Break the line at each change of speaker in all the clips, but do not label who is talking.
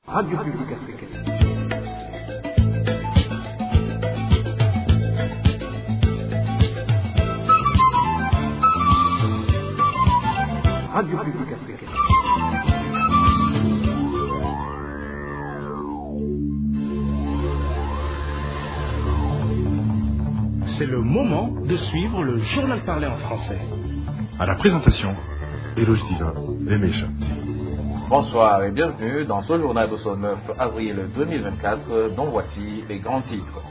Radio Publique Africaine. Radio Publique Africaine.
C'est le moment de suivre le journal parlé en français.
À la présentation, Eloge Diva, Lemesha.
Bonsoir et bienvenue dans ce journal de ce 9 avril 2024 dont voici les grands titres.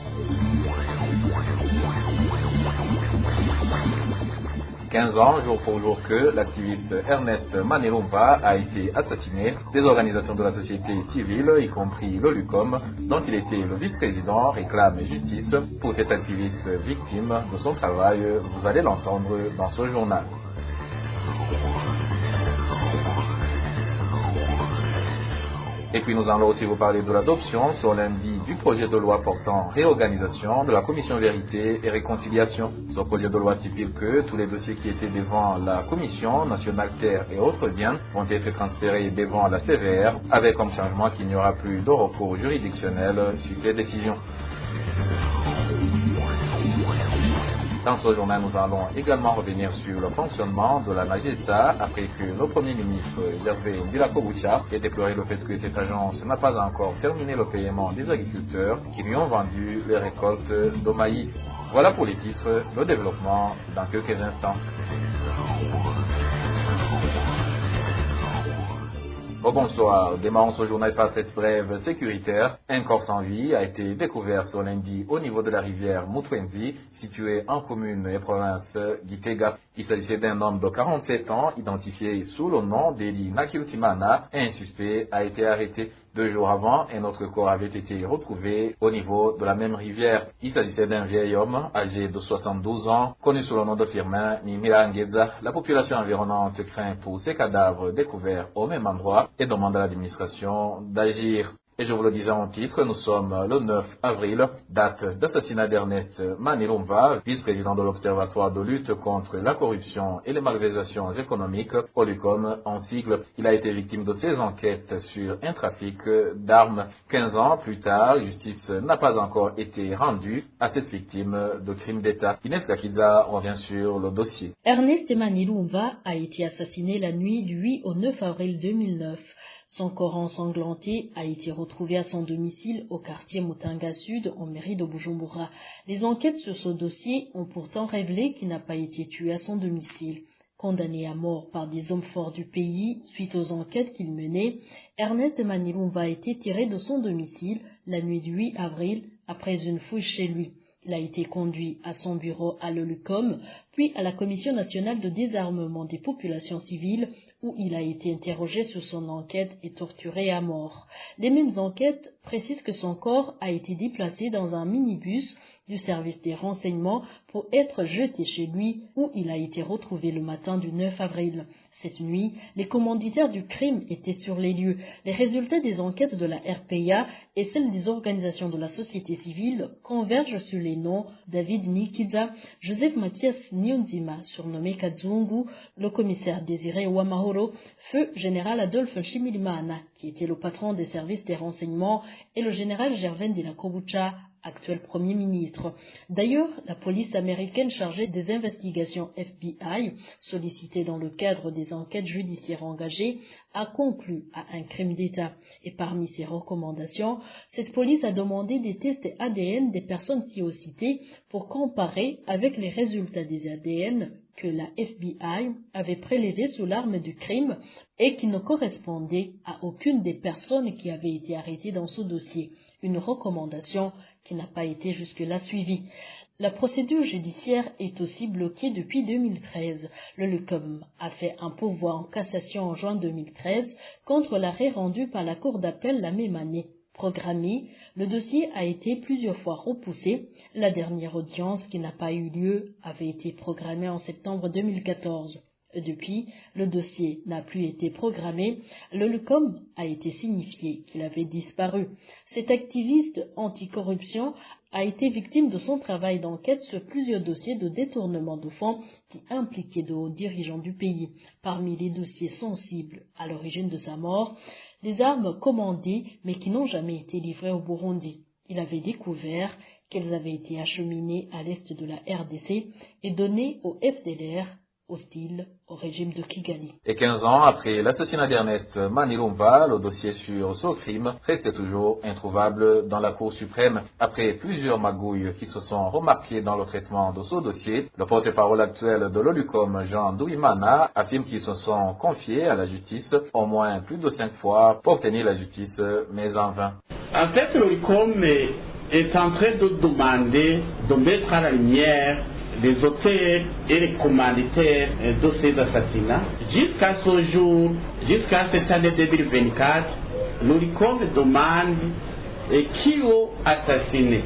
15 ans, jour pour jour que l'activiste Ernest Manilumba a été assassiné. Des organisations de la société civile, y compris le LUCOM, dont il était le vice-président, réclament justice pour cet activiste victime de son travail. Vous allez l'entendre dans ce journal. Et puis nous allons aussi vous parler de l'adoption ce lundi du projet de loi portant réorganisation de la commission vérité et réconciliation. Ce projet de loi stipule que tous les dossiers qui étaient devant la commission nationale terre et autres biens vont être transférés devant la CVR avec comme changement qu'il n'y aura plus de recours juridictionnel sur ces décisions. Dans ce journal, nous allons également revenir sur le fonctionnement de la Magista après que le Premier ministre Gervais Ndilakoboucha ait déploré le fait que cette agence n'a pas encore terminé le paiement des agriculteurs qui lui ont vendu les récoltes de maïs. Voilà pour les titres, le développement dans quelques instants. Bonsoir, démarrons ce journal par cette brève sécuritaire. Un corps sans vie a été découvert ce lundi au niveau de la rivière Mutwenzi, située en commune et province d'Itega. Il s'agissait d'un homme de 47 ans, identifié sous le nom d'Eli Nakiutimana, et un suspect a été arrêté. 2 jours avant, un autre corps avait été retrouvé au niveau de la même rivière. Il s'agissait d'un vieil homme âgé de 72 ans, connu sous le nom de Firmin Nimirangeza. La population environnante craint pour ces cadavres découverts au même endroit et demande à l'administration d'agir. Et je vous le disais en titre, nous sommes le 9 avril, date d'assassinat d'Ernest Manilumba, vice-président de l'Observatoire de lutte contre la corruption et les malversations économiques, au LUCOM en sigle. Il a été victime de ces enquêtes sur un trafic d'armes. 15 ans plus tard, justice n'a pas encore été rendue à cette victime de crimes d'État. Inès Kakiza revient sur le dossier.
Ernest Manilumba a été assassiné la nuit du 8 au 9 avril 2009. Son corps ensanglanté a été retrouvé à son domicile au quartier Mutanga Sud, en mairie de Bujumbura. Les enquêtes sur ce dossier ont pourtant révélé qu'il n'a pas été tué à son domicile. Condamné à mort par des hommes forts du pays suite aux enquêtes qu'il menait, Ernest Manilumba a été tiré de son domicile la nuit du 8 avril après une fouille chez lui. Il a été conduit à son bureau à l'OLUCOM, puis à la Commission nationale de désarmement des populations civiles, où il a été interrogé sur son enquête et torturé à mort. Les mêmes enquêtes précisent que son corps a été déplacé dans un minibus du service des renseignements pour être jeté chez lui, où il a été retrouvé le matin du 9 avril. Cette nuit, les commanditaires du crime étaient sur les lieux. Les résultats des enquêtes de la RPA et celles des organisations de la société civile convergent sur les noms David Nikiza, Joseph Mathias Nyonzima, surnommé Kazungu, le commissaire Désiré Ouamahoro, feu général Adolphe Nshimirimana, qui était le patron des services des renseignements, et le général Gervais Ndilakoboucha, actuel Premier ministre. D'ailleurs, la police américaine chargée des investigations FBI, sollicitée dans le cadre des enquêtes judiciaires engagées, a conclu à un crime d'État. Et parmi ses recommandations, cette police a demandé des tests ADN des personnes qui ont cité pour comparer avec les résultats des ADN que la FBI avait prélevés sous l'arme du crime et qui ne correspondaient à aucune des personnes qui avaient été arrêtées dans ce dossier. Une recommandation qui n'a pas été jusque-là suivie. La procédure judiciaire est aussi bloquée depuis 2013. Le LUCOM a fait un pourvoi en cassation en juin 2013 contre l'arrêt rendu par la Cour d'appel la même année. Programmé, le dossier a été plusieurs fois repoussé. La dernière audience, qui n'a pas eu lieu, avait été programmée en septembre 2014. Depuis, le dossier n'a plus été programmé. Le LUCOM a été signifié qu'il avait disparu. Cet activiste anticorruption a été victime de son travail d'enquête sur plusieurs dossiers de détournement de fonds qui impliquaient de hauts dirigeants du pays. Parmi les dossiers sensibles à l'origine de sa mort, des armes commandées mais qui n'ont jamais été livrées au Burundi. Il avait découvert qu'elles avaient été acheminées à l'est de la RDC et données au FDLR, hostile au régime de Kigali.
Et 15 ans après l'assassinat d'Ernest Manirumba, le dossier sur ce crime restait toujours introuvable dans la Cour suprême. Après plusieurs magouilles qui se sont remarquées dans le traitement de ce dossier, le porte-parole actuel de l'OLUCOM, Jean Douimana, affirme qu'ils se sont confiés à la justice au moins plus de 5 fois pour obtenir la justice, mais en vain.
En fait, l'OLUCOM est en train de demander de mettre à la lumière les auteurs et les commanditaires de ces assassinats. Jusqu'à ce jour, jusqu'à cette année 2024, l'OLUCOM demande qui a assassiné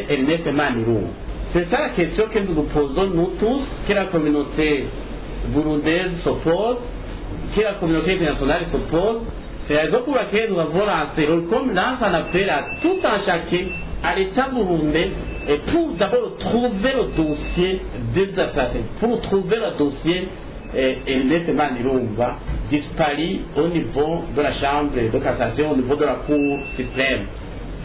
Ernest Manirumba. C'est ça la question que nous nous posons, nous tous, que la communauté burundaise se pose, que la communauté internationale se pose. C'est la raison pour laquelle nous avons lancé l'OLUCOM lance un appel à tout un chacun, à l'État burundais, et pour d'abord trouver le dossier des assassins, pour trouver le dossier Ernest Manirumba disparu au niveau de la Chambre de cassation, au niveau de la Cour suprême.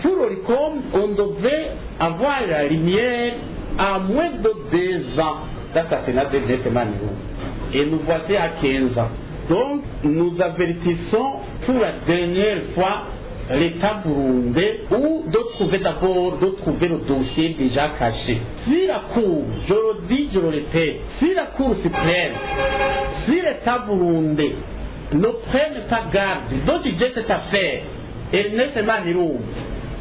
Pour l'OLUCOM, on devait avoir la lumière à moins de 2 ans d'assassinat d'Ernest Manirumba. Et nous voici à 15 ans. Donc, nous avertissons pour la dernière fois l'État burundais ou de trouver d'abord le dossier déjà caché. Si la Cour, je le dis, je le répète, si la Cour suprême, si l'État burundais ne prenne pas garde d'étudier cette affaire, Ernest Manirumba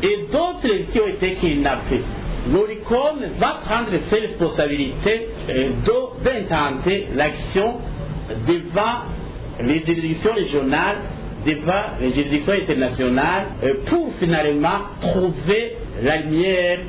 et d'autres qui ont été kidnappés, l'OLUCOM va prendre ses responsabilités d'intenter l'action devant les juridictions régionales, devant les juridictions internationales, pour finalement trouver la lumière.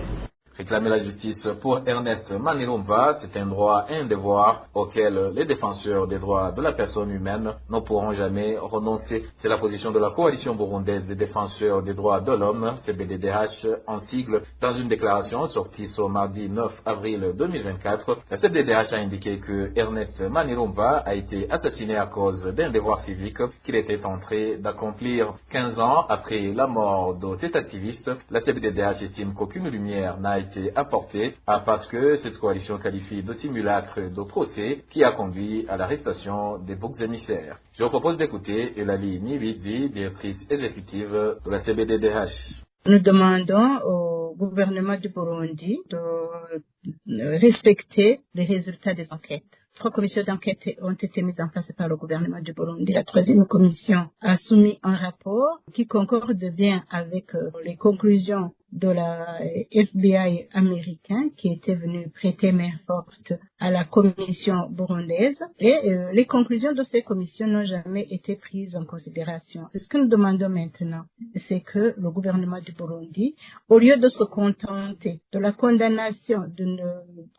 Réclamer la justice pour Ernest Manirumba, c'est un droit et un devoir auquel les défenseurs des droits de la personne humaine ne pourront jamais renoncer. C'est la position de la coalition burundaise des défenseurs des droits de l'homme, CBDDH en sigle. Dans une déclaration sortie ce mardi 9 avril 2024, la CBDDH a indiqué que Ernest Manirumba a été assassiné à cause d'un devoir civique qu'il était en train d'accomplir. 15 ans après la mort de cet activiste, la CBDDH estime qu'aucune lumière n'a été apportée parce que cette coalition qualifie de simulacre de procès qui a conduit à l'arrestation des boucs émissaires. Je vous propose d'écouter Eulalie Nibizi, directrice exécutive de la CBDDH.
Nous demandons au gouvernement du Burundi de respecter les résultats des enquêtes. 3 commissions d'enquête ont été mises en place par le gouvernement du Burundi. La 3e commission a soumis un rapport qui concorde bien avec les conclusions de la FBI américain qui était venu prêter main forte à la commission burundaise et les conclusions de ces commissions n'ont jamais été prises en considération. Ce que nous demandons maintenant, c'est que le gouvernement du Burundi, au lieu de se contenter de la condamnation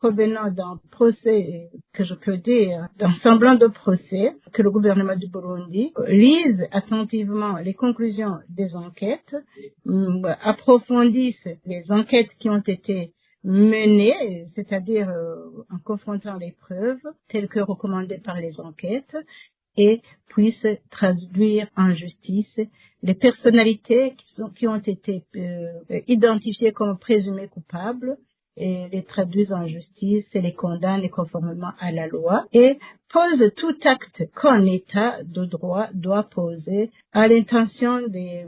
provenant d'un procès, que je peux dire, d'un semblant de procès, que le gouvernement du Burundi lise attentivement les conclusions des enquêtes, approfondisse les enquêtes qui ont été menées, c'est-à-dire en confrontant les preuves telles que recommandées par les enquêtes, et puisse traduire en justice les personnalités qui ont été identifiées comme présumées coupables, et les traduisent en justice et les condamnent conformément à la loi et pose tout acte qu'un État de droit doit poser à l'intention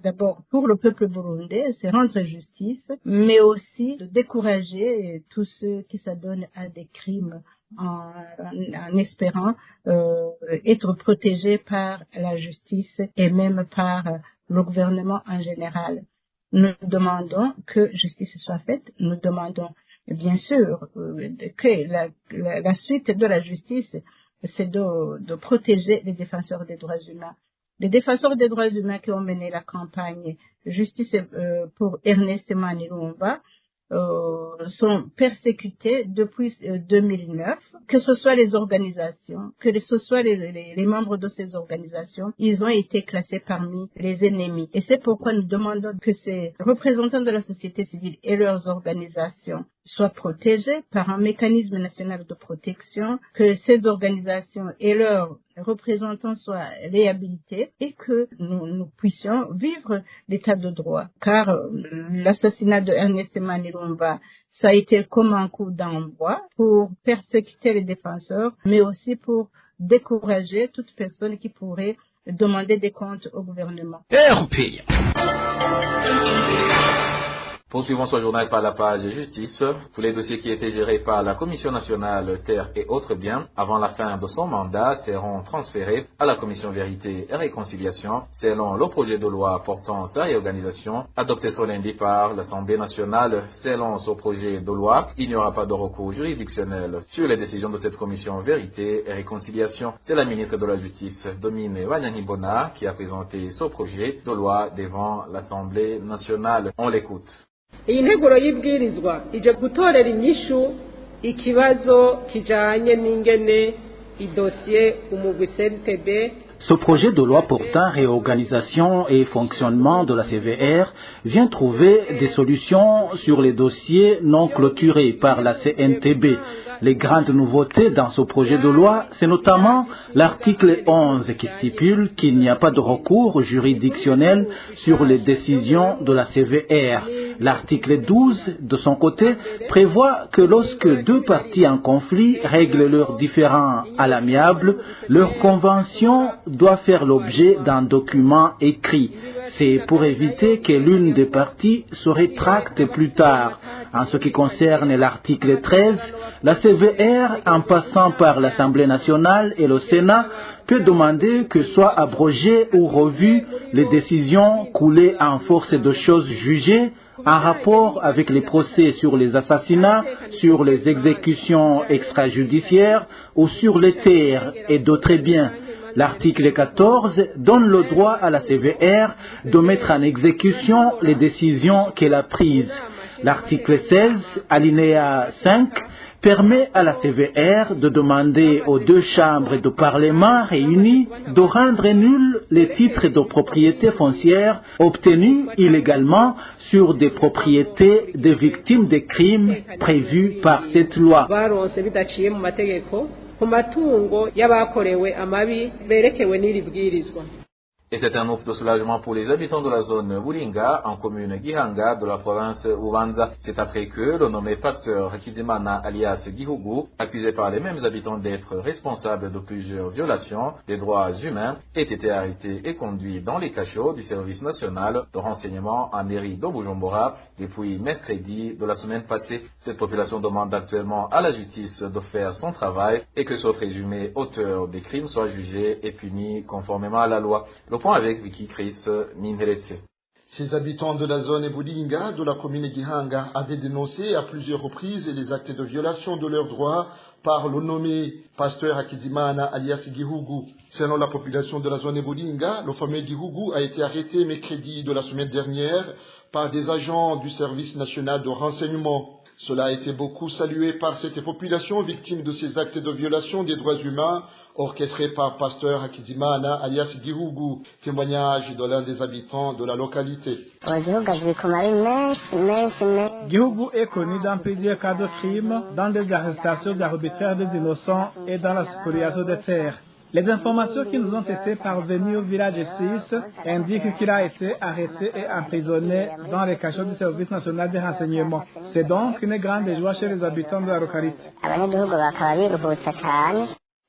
d'abord pour le peuple burundais, c'est rendre justice, mais aussi de décourager tous ceux qui s'adonnent à des crimes en espérant être protégés par la justice et même par le gouvernement en général. Nous demandons que justice soit faite, nous demandons bien sûr que la suite de la justice, c'est de protéger les défenseurs des droits humains. Les défenseurs des droits humains qui ont mené la campagne Justice pour Ernest Manirumba sont persécutés depuis 2009, que ce soit les organisations, que ce soit les membres de ces organisations, ils ont été classés parmi les ennemis. Et c'est pourquoi nous demandons que ces représentants de la société civile et leurs organisations soient protégés par un mécanisme national de protection, que ces organisations et leurs représentants soient réhabilités et que nous puissions vivre l'état de droit. Car l'assassinat de Ernest Manirumba, ça a été comme un coup d'envoi pour persécuter les défenseurs, mais aussi pour décourager toute personne qui pourrait demander des comptes au gouvernement.
Poursuivons ce journal par la page justice. Tous les dossiers qui étaient gérés par la Commission nationale Terre et autres biens avant la fin de son mandat seront transférés à la Commission Vérité et Réconciliation selon le projet de loi portant sa réorganisation adopté ce lundi par l'Assemblée nationale. Selon ce projet de loi, il n'y aura pas de recours juridictionnel sur les décisions de cette Commission Vérité et Réconciliation. C'est la ministre de la Justice, Domine Wanyangibona, qui a présenté ce projet de loi devant l'Assemblée nationale. On l'écoute.
Iyi nteguro y'ibwirizwa ije gutorera inyishu ikibazo kijanye n'ingene idosiye umugwi CNTB.
Ce projet de loi portant réorganisation et fonctionnement de la CVR vient trouver des solutions sur les dossiers non clôturés par la CNTB. Les grandes nouveautés dans ce projet de loi, c'est notamment l'article 11 qui stipule qu'il n'y a pas de recours juridictionnel sur les décisions de la CVR. L'article 12, de son côté, prévoit que lorsque deux parties en conflit règlent leurs différends à l'amiable, leur convention doit faire l'objet d'un document écrit. C'est pour éviter que l'une des parties se rétracte plus tard. En ce qui concerne l'article 13, la CVR, en passant par l'Assemblée nationale et le Sénat, peut demander que soient abrogées ou revues les décisions coulées en force de choses jugées en rapport avec les procès sur les assassinats, sur les exécutions extrajudiciaires ou sur les terres et d'autres biens. L'article 14 donne le droit à la CVR de mettre en exécution les décisions qu'elle a prises. L'article 16, alinéa 5, permet à la CVR de demander aux deux chambres de parlement réunies de rendre nuls les titres de propriété foncière obtenus illégalement sur des propriétés des victimes des crimes prévus par cette loi.
Et c'est un ouf de soulagement pour les habitants de la zone Bulinga, en commune Gihanga de la province Ubanza. C'est après que le nommé pasteur Kizimana alias Gihugu, accusé par les mêmes habitants d'être responsable de plusieurs violations des droits humains, ait été arrêté et conduit dans les cachots du service national de renseignement en mairie de Bujumbura depuis mercredi de la semaine passée. Cette population demande actuellement à la justice de faire son travail et que ce présumé auteur des crimes soit jugé et puni conformément à la loi. Le point avec Vicky Chris Minheletse.
Ces habitants de la zone Bulinga de la commune Gihanga avaient dénoncé à plusieurs reprises les actes de violation de leurs droits par le nommé pasteur Akizimana alias Gihugu. Selon la population de la zone Bulinga, le fameux Gihugu a été arrêté mercredi de la semaine dernière par des agents du service national de renseignement. Cela a été beaucoup salué par cette population victime de ces actes de violation des droits humains orchestrés par pasteur Akizimana alias Gihugu. Témoignage de l'un des habitants de la localité.
Gihugu est connu dans plusieurs cas de crimes, dans des arrestations d'arbitraires des innocents et dans la spoliation des terres. Les informations qui nous ont été parvenues au village 6 indiquent qu'il a été arrêté et emprisonné dans les cachots du service national de renseignement. C'est donc une grande joie chez les habitants de la localité.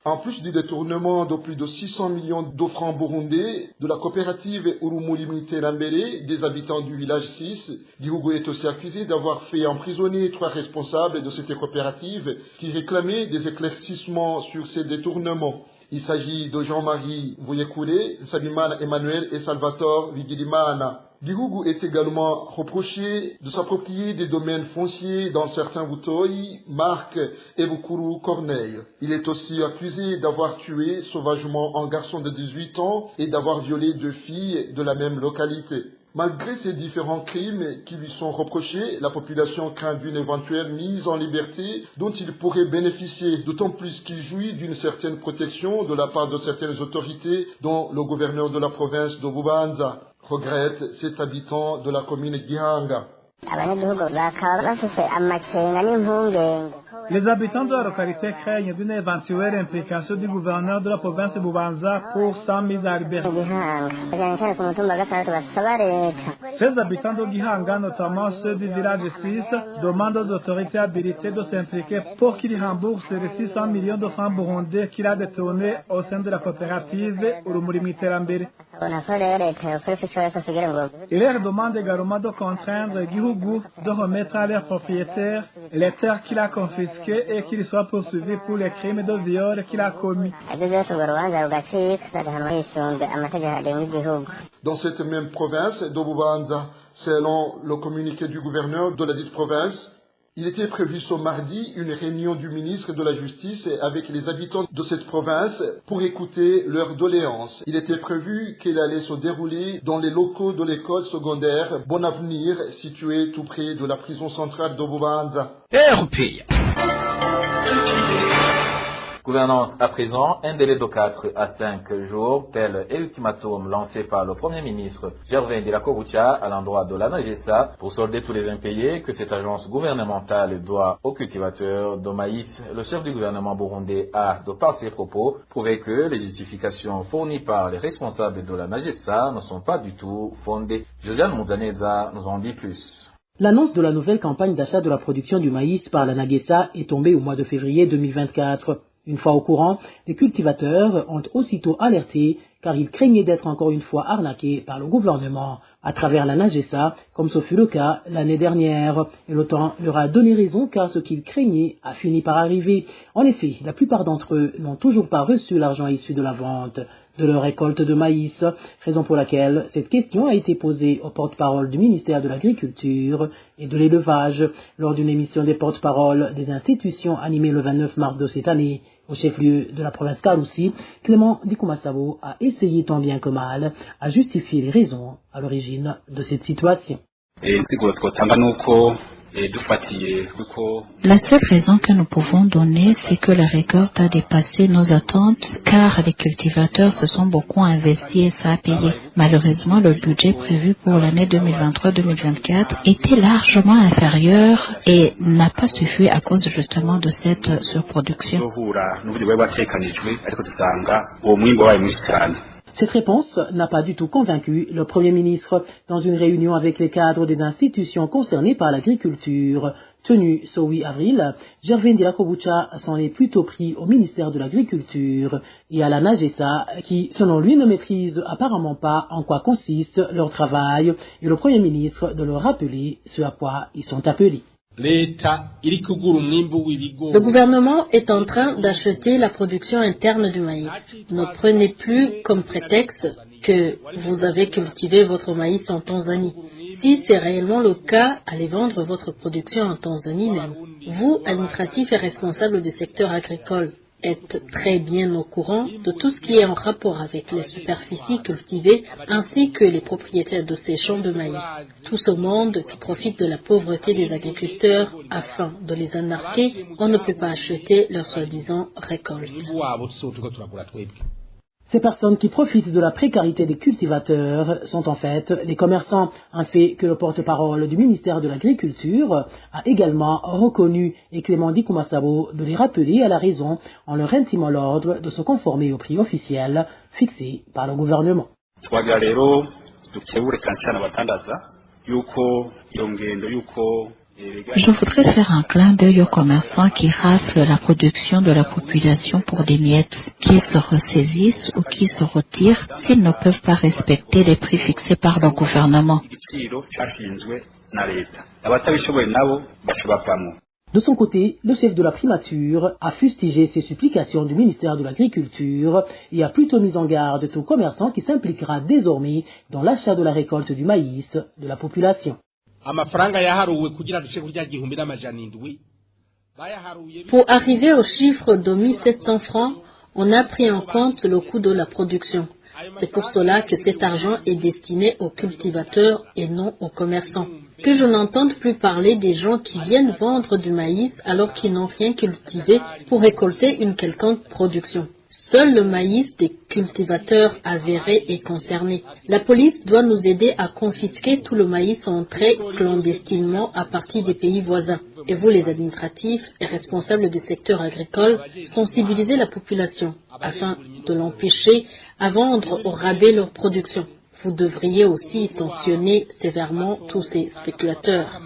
En plus du détournement de plus de 600 millions de francs burundais de la coopérative Urumuri Miterambere des habitants du village 6, Gihugu est aussi accusé d'avoir fait emprisonner 3 responsables de cette coopérative qui réclamaient des éclaircissements sur ces détournements. Il s'agit de Jean-Marie Voyekoulé, Sabimana Emmanuel et Salvatore Vigilimana. Gihugu est également reproché de s'approprier des domaines fonciers dans certains Butoyi, Marc et Bukuru Corneille. Il est aussi accusé d'avoir tué sauvagement un garçon de 18 ans et d'avoir violé 2 filles de la même localité. Malgré ces différents crimes qui lui sont reprochés, la population craint d'une éventuelle mise en liberté dont il pourrait bénéficier, d'autant plus qu'il jouit d'une certaine protection de la part de certaines autorités, dont le gouverneur de la province de Bubanza, regrette cet habitant de la commune Gihanga.
Les habitants de la localité craignent d'une éventuelle implication du gouverneur de la province de Bubanza pour sa mise à liberté. Ces habitants de Gihanga, notamment ceux du village 6, demandent aux autorités habilitées de s'impliquer pour qu'ils remboursent les 600 millions de francs burundais qu'il a détournés au sein de la coopérative Urumuri Mwiterambere. Il leur demande également de contraindre Gihugu de remettre à leurs propriétaires les terres qu'il a confisquées et qu'il soit poursuivi pour les crimes de viol qu'il a commis.
Dans cette même province de Bubanza, selon le communiqué du gouverneur de la dite province, il était prévu ce mardi une réunion du ministre de la Justice avec les habitants de cette province pour écouter leurs doléances. Il était prévu qu'elle allait se dérouler dans les locaux de l'école secondaire Bon Avenir, située tout près de la prison centrale de Bubanza.
Gouvernance à présent, un délai de 4 à 5 jours, tel est l'ultimatum lancé par le Premier ministre Gervais Ndirakobucha à l'endroit de l'ANAGESA pour solder tous les impayés que cette agence gouvernementale doit aux cultivateurs de maïs. Le chef du gouvernement burundais a, de par ses propos, prouvé que les justifications fournies par les responsables de l'ANAGESA ne sont pas du tout fondées. Josiane Mouzaneza nous en dit plus.
L'annonce de la nouvelle campagne d'achat de la production du maïs par l'ANAGESA est tombée au mois de février 2024. Une fois au courant, les cultivateurs ont aussitôt alerté car ils craignaient d'être encore une fois arnaqués par le gouvernement à travers la NAGESA, comme ce fut le cas l'année dernière. Et le temps leur a donné raison car ce qu'ils craignaient a fini par arriver. En effet, la plupart d'entre eux n'ont toujours pas reçu l'argent issu de la vente de leur récolte de maïs, raison pour laquelle cette question a été posée au porte-parole du ministère de l'Agriculture et de l'Élevage lors d'une émission des porte-paroles des institutions animée le 29 mars de cette année. Au chef-lieu de la province Karoussi, Clément Dikumasabo a essayé tant bien que mal à justifier les raisons à l'origine de cette situation.
La seule raison que nous pouvons donner, c'est que la récolte a dépassé nos attentes car les cultivateurs se sont beaucoup investis et ça a payé. Malheureusement, le budget prévu pour l'année 2023-2024 était largement inférieur et n'a pas suffi à cause justement de cette surproduction.
Cette réponse n'a pas du tout convaincu le Premier ministre dans une réunion avec les cadres des institutions concernées par l'agriculture. Tenue ce 8 avril, Gervais Ndirakobucha s'en est plutôt pris au ministère de l'Agriculture et à la NAGESA qui, selon lui, ne maîtrise apparemment pas en quoi consiste leur travail et le Premier ministre de leur rappeler ce à quoi ils sont appelés.
Le gouvernement est en train d'acheter la production interne du maïs. Ne prenez plus comme prétexte que vous avez cultivé votre maïs en Tanzanie. Si c'est réellement le cas, allez vendre votre production en Tanzanie même. Vous, administratif et responsable du secteur agricole, êtes très bien au courant de tout ce qui est en rapport avec les superficies cultivées ainsi que les propriétaires de ces champs de maïs. Tout ce monde qui profite de la pauvreté des agriculteurs afin de les anarquer, on ne peut pas acheter leur soi-disant récolte.
Ces personnes qui profitent de la précarité des cultivateurs sont en fait les commerçants, un fait que le porte-parole du ministère de l'Agriculture a également reconnu et Clément Dikumasabo de les rappeler à la raison en leur intimant l'ordre de se conformer au prix officiel fixé par le gouvernement.
Je voudrais faire un clin d'œil aux commerçants qui raflent la production de la population pour des miettes, qu'ils se ressaisissent ou qu'ils se retirent s'ils ne peuvent pas respecter les prix fixés par le gouvernement.
De son côté, le chef de la primature a fustigé ces supplications du ministère de l'Agriculture et a plutôt mis en garde tout commerçant qui s'impliquera désormais dans l'achat de la récolte du maïs de la population.
Pour arriver au chiffre de 1700 francs, on a pris en compte le coût de la production. C'est pour cela que cet argent est destiné aux cultivateurs et non aux commerçants. Que je n'entende plus parler des gens qui viennent vendre du maïs alors qu'ils n'ont rien cultivé pour récolter une quelconque production. Seul le maïs des cultivateurs avérés est concerné. La police doit nous aider à confisquer tout le maïs entré clandestinement à partir des pays voisins. Et vous, les administratifs et responsables du secteur agricole, sensibilisez la population afin de l'empêcher à vendre au rabais leur production. Vous devriez aussi sanctionner sévèrement tous ces spéculateurs.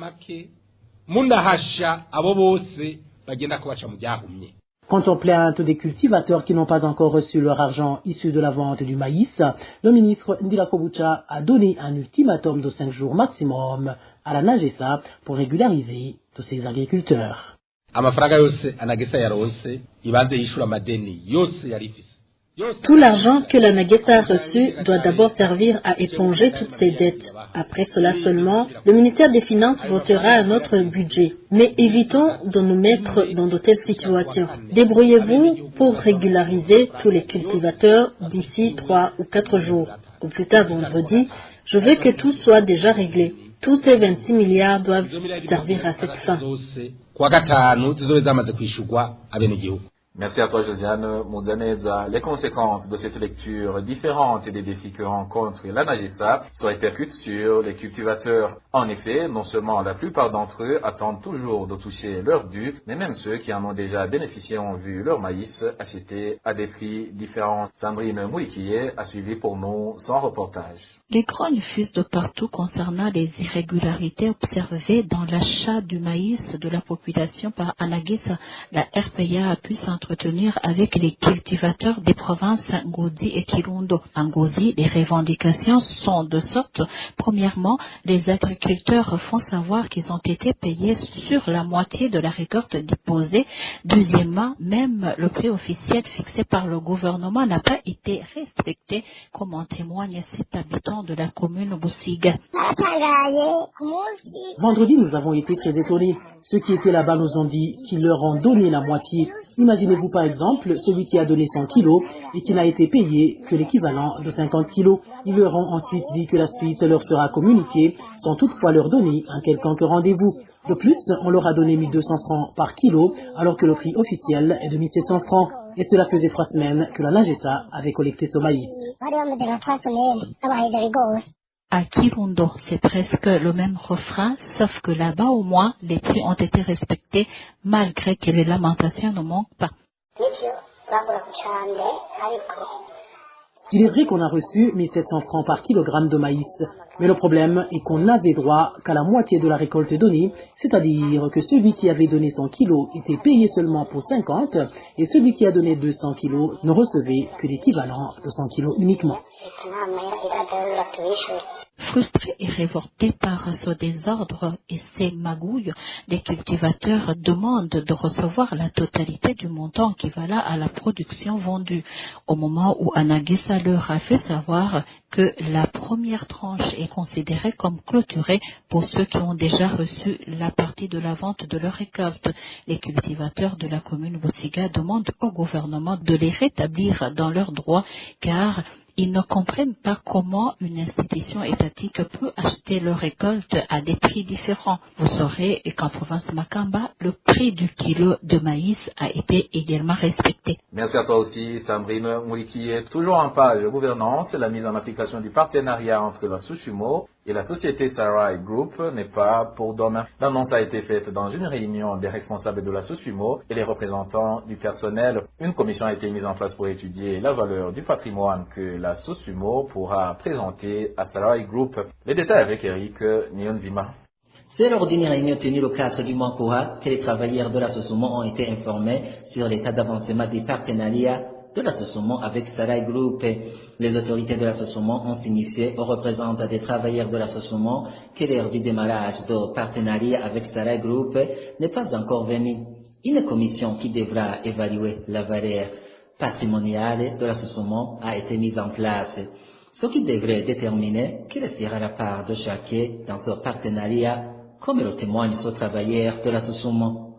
Quant aux plaintes des cultivateurs qui n'ont pas encore reçu leur argent issu de la vente du maïs, le ministre Ndila Kobucha a donné un ultimatum de 5 jours maximum à la Nagesa pour régulariser tous ces agriculteurs.
Tout l'argent que la Nagesa a reçu doit d'abord servir à éponger toutes ses dettes. Après cela seulement, le ministère des Finances votera un autre budget. Mais évitons de nous mettre dans de telles situations. Débrouillez-vous pour régulariser tous les cultivateurs d'ici 3 ou 4 jours. Au plus tard vendredi, je veux que tout soit déjà réglé. Tous ces 26 milliards doivent servir à cette fin.
Merci à toi, Josiane Mouzaneza. Les conséquences de cette lecture différente et des défis que rencontre la Nagesa se répercutent sur les cultivateurs. En effet, non seulement la plupart d'entre eux attendent toujours de toucher leur dû, mais même ceux qui en ont déjà bénéficié ont vu leur maïs acheté à des prix différents. Sandrine Moulikié a suivi pour nous son reportage.
Les grognes fusent de partout concernant les irrégularités observées dans l'achat du maïs de la population par Anagesa. La RPA a pu s'entretenir avec les cultivateurs des provinces Ngozi et Kirundo. En Ngozi, les revendications sont de sorte. Premièrement, les agriculteurs font savoir qu'ils ont été payés sur la moitié de la récolte déposée. Deuxièmement, même le prix officiel fixé par le gouvernement n'a pas été respecté, comme en témoigne cet habitant de la commune Boussiga.
Vendredi, nous avons été très étonnés. Ceux qui étaient là-bas nous ont dit qu'ils leur ont donné la moitié. Imaginez-vous par exemple celui qui a donné 100 kilos et qui n'a été payé que l'équivalent de 50 kilos. Ils leur ont ensuite dit que la suite leur sera communiquée sans toutefois leur donner un quelconque rendez-vous. De plus, on leur a donné 1200 francs par kilo alors que le prix officiel est de 1700 francs. Et cela faisait 3 semaines que la Nagesa avait collecté ce maïs.
À Kirundo, c'est presque le même refrain, sauf que là-bas, au moins, les prix ont été respectés, malgré que les lamentations ne manquent pas.
Il est vrai qu'on a reçu 1700 francs par kilogramme de maïs, mais le problème est qu'on n'avait droit qu'à la moitié de la récolte donnée, c'est-à-dire que celui qui avait donné 100 kilos était payé seulement pour 50 et celui qui a donné 200 kilos ne recevait que l'équivalent de 100 kilos uniquement.
Frustrés et révoltés par ce désordre et ces magouilles, les cultivateurs demandent de recevoir la totalité du montant équivalent à la production vendue. Au moment où Anagesa leur a fait savoir que la première tranche est considérée comme clôturée pour ceux qui ont déjà reçu la partie de la vente de leur récolte, les cultivateurs de la commune Boussiga demandent au gouvernement de les rétablir dans leurs droits car ils ne comprennent pas comment une institution étatique peut acheter leur récolte à des prix différents. Vous saurez qu'en province Makamba, le prix du kilo de maïs a été également respecté.
Merci à toi aussi, Sandrine Moulikié. Toujours en page gouvernance, la mise en application du partenariat entre la Susumo et la société Sarai Group n'est pas pour demain. L'annonce a été faite dans une réunion des responsables de la Susumo et les représentants du personnel. Une commission a été mise en place pour étudier la valeur du patrimoine que la Susumo pourra présenter à Sarai Group. Les détails avec Eric Nyonzima.
C'est lors d'une réunion tenue le 4 du mois courant que les travailleurs de la Susumo ont été informés sur l'état d'avancement des partenariats de la Susumo avec Sarai Group. Les autorités de la Susumo ont signifié aux représentants des travailleurs de la Susumo que l'heure du démarrage de partenariat avec Sarai Group n'est pas encore venue. Une commission qui devra évaluer la valeur patrimoniale de la Susumo a été mise en place, ce qui devrait déterminer quelle sera la part de chacun dans ce partenariat, comme le témoigne ce travailleur de la Susumo.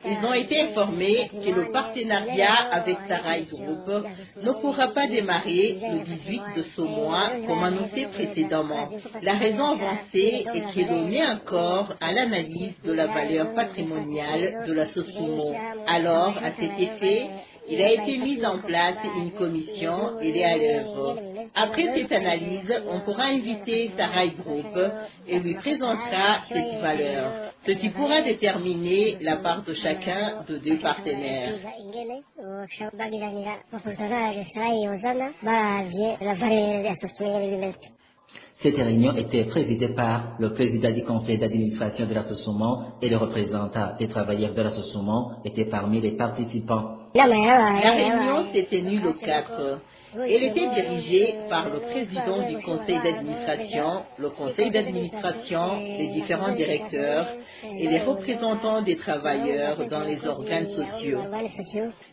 Ils ont été informés que le partenariat avec Sarai Group ne pourra pas démarrer le 18 de ce mois comme annoncé précédemment. La raison avancée est que l'on est encore à l'analyse de la valeur patrimoniale de la Sosumo. Alors, à cet effet, il a été mis en place une commission et elle est à l'œuvre. Après cette analyse, on pourra inviter Sarai Group et lui présentera cette valeur, ce qui pourra déterminer la part de chacun de deux partenaires.
Cette réunion était présidée par le président du conseil d'administration de la Sosumo et le représentant des travailleurs de la Sosumo étaient parmi les participants.
La réunion s'est tenue le 4. Elle était dirigée par le président du conseil d'administration, le conseil d'administration, les différents directeurs et les représentants des travailleurs dans les organes sociaux.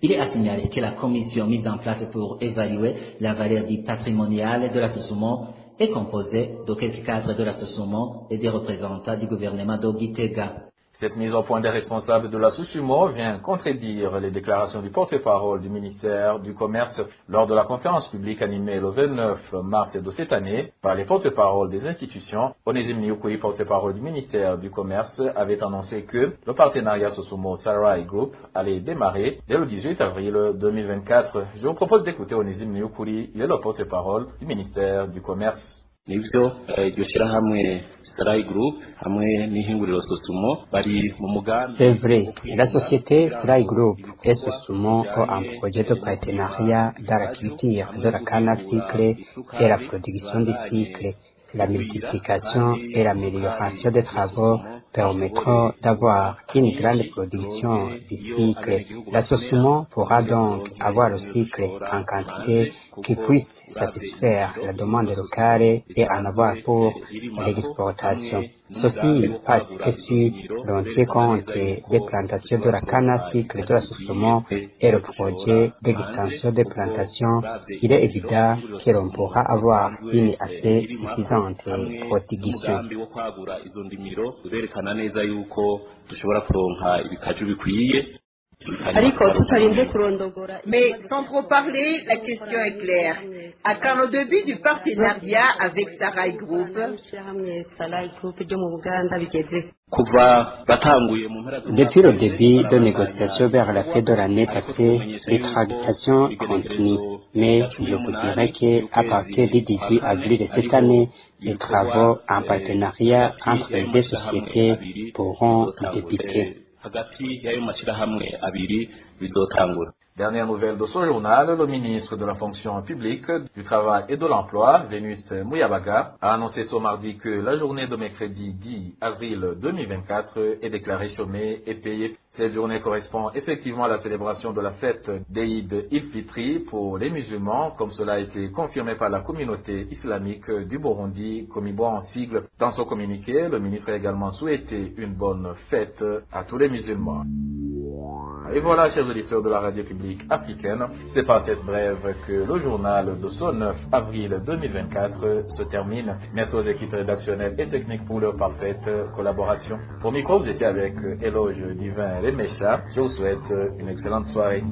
Il est à signaler que la commission mise en place pour évaluer la valeur du patrimonial de la Sosumo est composée de quelques cadres de la Sosumo et des représentants du gouvernement de Gitega.
Cette mise au point des responsables de la Sosumo vient contredire les déclarations du porte-parole du ministère du Commerce lors de la conférence publique animée le 29 mars de cette année par les porte-paroles des institutions. Onésime Nioukoui, porte-parole du ministère du Commerce, avait annoncé que le partenariat Sosumo Sarai Group allait démarrer dès le 18 avril 2024. Je vous propose d'écouter Onésime Nioukoui, il est le porte-parole du ministère du Commerce.
Nivyo iryo shirahamwe Sarai Group hamwe n'ihinguriro Sosumo bari mu mugambi.
C'est vrai, la société Sarai Group et Sosumo ont un projet de partenariat dans la culture de la canne à sucre et la production du sucre. La multiplication et l'amélioration des travaux permettront d'avoir une grande production du sucre. La Sosumo pourra donc avoir le sucre en quantité qui puisse satisfaire la demande locale et en avoir pour l'exportation. Ceci parce que si l'on tient compte des plantations de la canne à sucre de la Sosumo et le projet d'extension des plantations, il est évident que l'on pourra avoir une assez suffisante production.
Mais sans trop parler, la question est claire. À quand le début du partenariat avec Sarai Group?
Depuis le début de négociations vers la fin de l'année passée, les tractations continuent. Mais je vous dirais qu'à partir du 18 avril de cette année, les travaux en partenariat entre les deux sociétés pourront débuter.
Dernière nouvelle de ce journal, le ministre de la fonction publique, du travail et de l'emploi, Vénuste Mouyabaga, a annoncé ce mardi que la journée de mercredi 10 avril 2024 est déclarée chômée et payée. Cette journée correspond effectivement à la célébration de la fête d'Eid il-Fitri pour les musulmans, comme cela a été confirmé par la communauté islamique du Burundi, Komibo en sigle. Dans son communiqué, le ministre a également souhaité une bonne fête à tous les musulmans. Et voilà, chers auditeurs de la radio publique africaine, c'est par cette brève que le journal de ce 9 avril 2024 se termine. Merci aux équipes rédactionnelles et techniques pour leur parfaite collaboration. Au micro, vous étiez avec Éloge Divin Remesha. Je vous souhaite une excellente soirée.